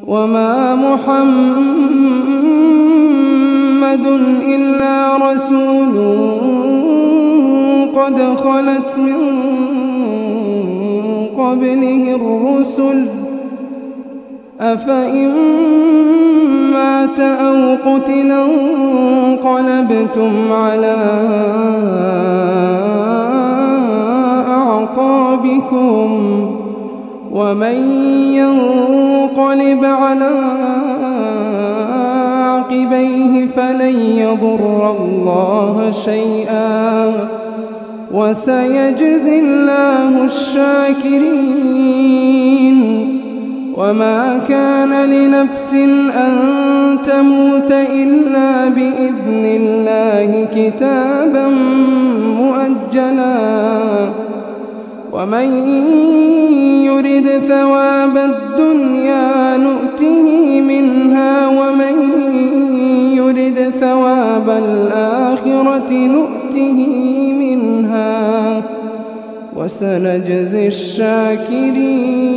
وما محمد إلا رسول قد خلت من قبله الرسل أفإن مات أو قتل انقلبتم على أعقابكم ومن ينقلب على عقبيه فلن يضر الله شيئا وسيجزي الله الشاكرين. وما كان لنفس أن تموت إلا بإذن الله كتابا مؤجلا ومن يرد ثواب الدنيا نؤته منها ومن يرد ثواب الآخرة نؤته منها وسنجزي الشاكرين.